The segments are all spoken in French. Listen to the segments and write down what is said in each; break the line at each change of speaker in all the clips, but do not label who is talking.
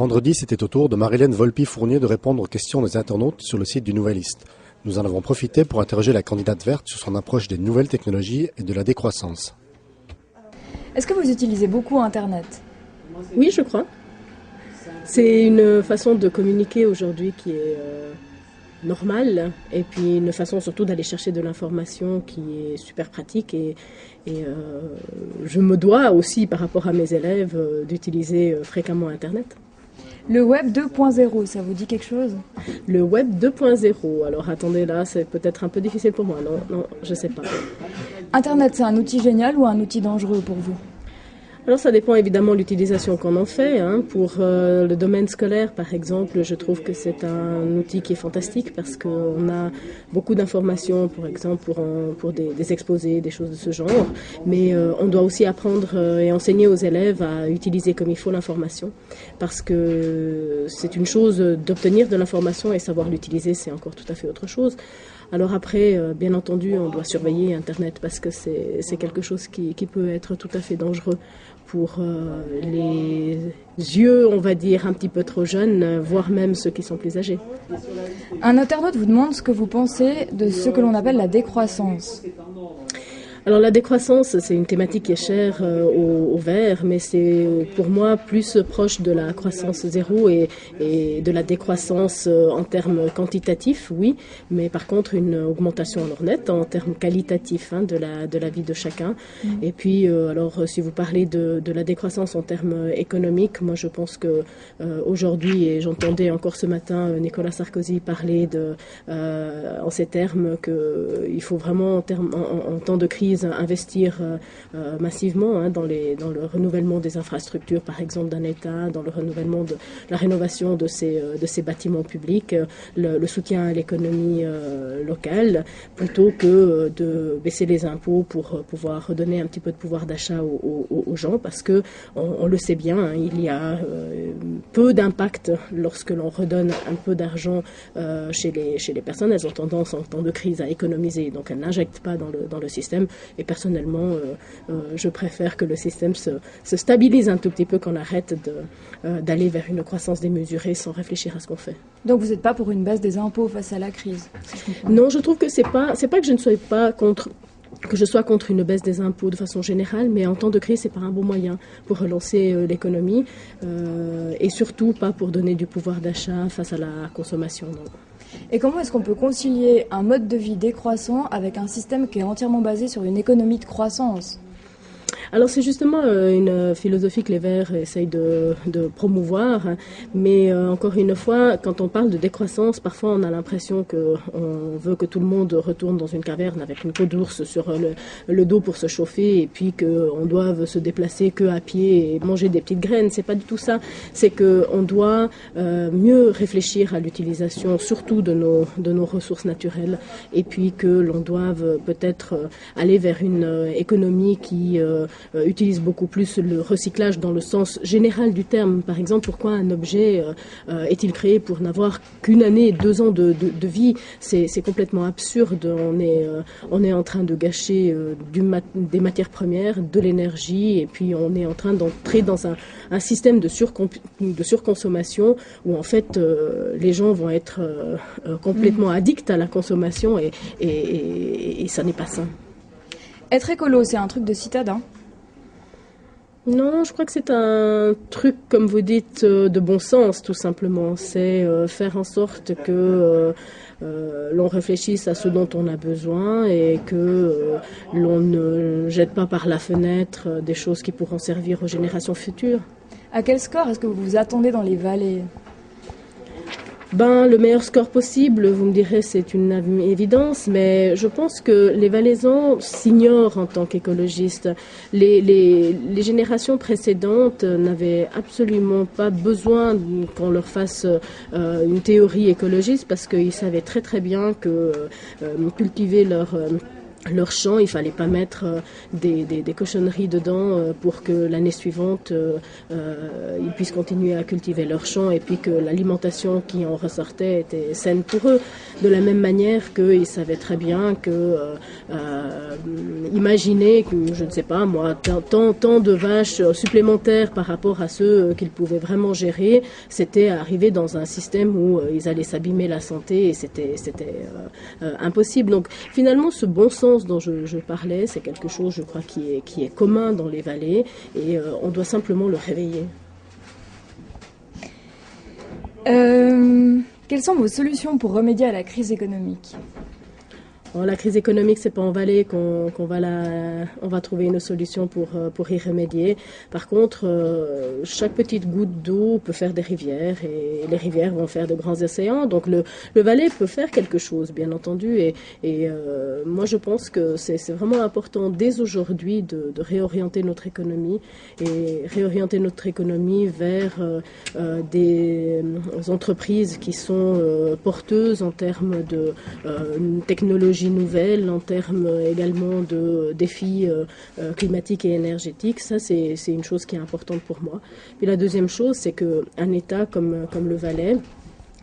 Vendredi, c'était au tour de Marilène Volpi-Fournier de répondre aux questions des internautes sur le site du Nouvelliste. Nous en avons profité pour interroger la candidate verte sur son approche des nouvelles technologies et de la décroissance.
Est-ce que vous utilisez beaucoup Internet ?
Oui, je crois. C'est une façon de communiquer aujourd'hui qui est normale, et puis une façon surtout d'aller chercher de l'information qui est super pratique, et je me dois aussi par rapport à mes élèves d'utiliser fréquemment Internet.
Le web 2.0, ça vous dit quelque chose ?
Le web 2.0, alors attendez, là c'est peut-être un peu difficile pour moi, non, je sais pas.
Internet, c'est un outil génial ou un outil dangereux pour vous ?
Alors ça dépend évidemment de l'utilisation qu'on en fait. Pour le domaine scolaire, par exemple, je trouve que c'est un outil qui est fantastique parce qu'on a beaucoup d'informations, par exemple pour des exposés, des choses de ce genre. Mais on doit aussi apprendre et enseigner aux élèves à utiliser comme il faut l'information, parce que c'est une chose d'obtenir de l'information et savoir l'utiliser, c'est encore tout à fait autre chose. Alors après, bien entendu, on doit surveiller Internet parce que c'est quelque chose qui peut être tout à fait dangereux pour les yeux, on va dire, un petit peu trop jeunes, voire même ceux qui sont plus âgés.
Un internaute vous demande ce que vous pensez de ce que l'on appelle la décroissance.
Alors la décroissance, c'est une thématique qui est chère aux Verts, mais c'est pour moi plus proche de la croissance zéro et de la décroissance en termes quantitatifs, oui, mais par contre une augmentation alors nette en termes qualitatifs de la vie de chacun. Et puis alors si vous parlez de la décroissance en termes économiques, moi je pense que aujourd'hui, et j'entendais encore ce matin Nicolas Sarkozy parler en ces termes qu'il faut vraiment en temps de crise investir massivement dans le renouvellement des infrastructures, par exemple d'un État, dans le renouvellement de la rénovation de ces bâtiments publics, le soutien à l'économie locale, plutôt que de baisser les impôts pour pouvoir redonner un petit peu de pouvoir d'achat aux gens, parce que on le sait bien, il y a peu d'impact lorsque l'on redonne un peu d'argent chez les personnes. Elles ont tendance en temps de crise à économiser, donc elles n'injectent pas dans le système. Et personnellement, je préfère que le système se stabilise un tout petit peu, qu'on arrête d'aller vers une croissance démesurée sans réfléchir à ce qu'on fait.
Donc vous n'êtes pas pour une baisse des impôts face à la crise, si je comprends.
Non, je trouve que c'est pas que je ne sois pas contre une baisse des impôts de façon générale, mais en temps de crise, c'est pas un bon moyen pour relancer l'économie, et surtout pas pour donner du pouvoir d'achat face à la consommation. Non.
Et comment est-ce qu'on peut concilier un mode de vie décroissant avec un système qui est entièrement basé sur une économie de croissance ?
Alors c'est justement une philosophie que les Verts essayent de promouvoir, mais encore une fois, quand on parle de décroissance, parfois on a l'impression qu'on veut que tout le monde retourne dans une caverne avec une peau d'ours sur le dos pour se chauffer, et puis qu'on doive se déplacer que à pied et manger des petites graines. C'est pas du tout ça. C'est qu'on doit mieux réfléchir à l'utilisation surtout de nos ressources naturelles, et puis que l'on doive peut-être aller vers une économie qui utilise beaucoup plus le recyclage dans le sens général du terme. Par exemple, pourquoi un objet est-il créé pour n'avoir qu'une année, 2 ans de vie ? C'est complètement absurde. On est en train de gâcher des matières premières, de l'énergie, et puis on est en train d'entrer dans un système de surconsommation où en fait les gens vont être complètement addicts à la consommation, et ça n'est pas sain.
Être écolo, c'est un truc de citadin ?
Non, je crois que c'est un truc, comme vous dites, de bon sens, tout simplement. C'est faire en sorte que l'on réfléchisse à ce dont on a besoin, et que l'on ne jette pas par la fenêtre des choses qui pourront servir aux générations futures.
À quel score est-ce que vous vous attendez dans les vallées ?
Le meilleur score possible, vous me direz, c'est une évidence, mais je pense que les Valaisans s'ignorent en tant qu'écologistes. Les générations précédentes n'avaient absolument pas besoin qu'on leur fasse une théorie écologiste, parce qu'ils savaient très très bien que cultiver leur champ, il fallait pas mettre des cochonneries dedans pour que l'année suivante ils puissent continuer à cultiver leur champ et puis que l'alimentation qui en ressortait était saine pour eux. De la même manière qu'ils savaient très bien que imaginer que, je ne sais pas moi, tant de vaches supplémentaires par rapport à ceux qu'ils pouvaient vraiment gérer, c'était arriver dans un système où ils allaient s'abîmer la santé et c'était impossible. Donc finalement ce bon sens dont je parlais, c'est quelque chose, je crois, qui est commun dans les vallées et on doit simplement le réveiller.
Quelles sont vos solutions pour remédier à la crise économique ?
Alors, la crise économique, c'est pas en vallée qu'on va trouver une solution pour y remédier. Par contre, chaque petite goutte d'eau peut faire des rivières et les rivières vont faire de grands océans. Donc le Valais peut faire quelque chose, bien entendu. Et moi, je pense que c'est vraiment important dès aujourd'hui de réorienter notre économie et réorienter notre économie vers des entreprises qui sont porteuses en termes de technologie nouvelles, en termes également de défis climatiques et énergétiques. Ça, c'est une chose qui est importante pour moi. Puis la deuxième chose, c'est qu'un État comme le Valais,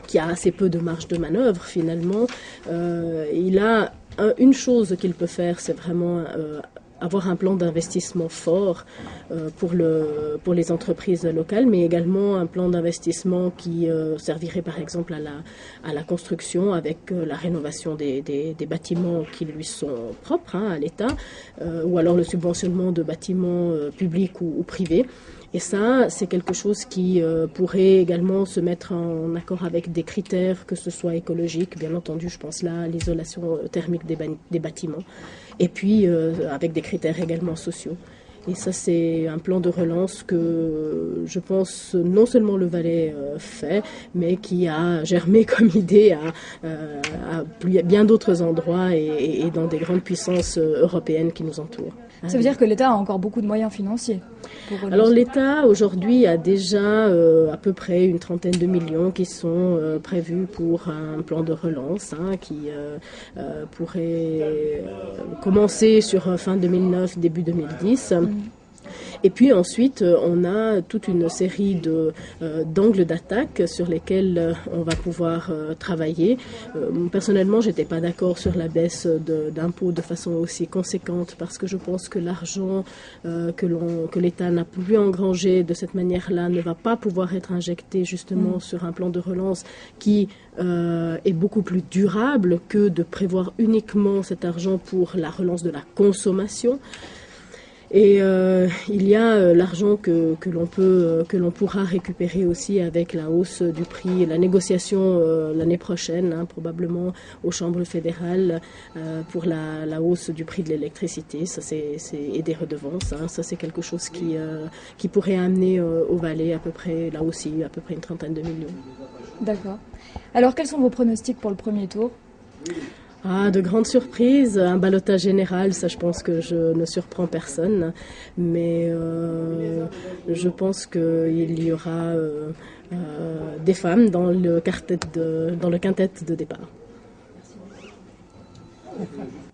qui a assez peu de marge de manœuvre finalement, il a une chose qu'il peut faire, c'est vraiment avoir un plan d'investissement fort pour les entreprises locales, mais également un plan d'investissement qui servirait par exemple à la construction avec la rénovation des bâtiments qui lui sont propres à l'État, ou alors le subventionnement de bâtiments publics ou privés. Et ça, c'est quelque chose qui pourrait également se mettre en accord avec des critères, que ce soit écologiques, bien entendu, je pense là à l'isolation thermique des bâtiments, et puis avec des critères également sociaux. Et ça, c'est un plan de relance que je pense non seulement le Valais fait, mais qui a germé comme idée à bien d'autres endroits et dans des grandes puissances européennes qui nous entourent.
Ça veut dire que l'État a encore beaucoup de moyens financiers pour relancer.
Alors l'État aujourd'hui a déjà à peu près une trentaine de millions qui sont prévus pour un plan de relance qui pourrait commencer sur fin 2009, début 2010. Et puis ensuite, on a toute une série d'angles d'attaque sur lesquels on va pouvoir travailler. Personnellement, j'étais pas d'accord sur la baisse d'impôts de façon aussi conséquente parce que je pense que l'argent que l'État n'a plus engrangé de cette manière-là ne va pas pouvoir être injecté justement sur un plan de relance qui est beaucoup plus durable que de prévoir uniquement cet argent pour la relance de la consommation. Et il y a l'argent que l'on pourra récupérer aussi avec la hausse du prix, la négociation l'année prochaine, probablement aux chambres fédérales pour la hausse du prix de l'électricité, et des redevances. Ça c'est quelque chose qui pourrait amener au Valais à peu près là aussi à peu près une trentaine de millions.
D'accord. Alors quels sont vos pronostics pour le premier tour ?
De grandes surprises, un ballotage général, ça je pense que je ne surprends personne, mais je pense qu'il y aura des femmes dans le quintet de départ. Merci.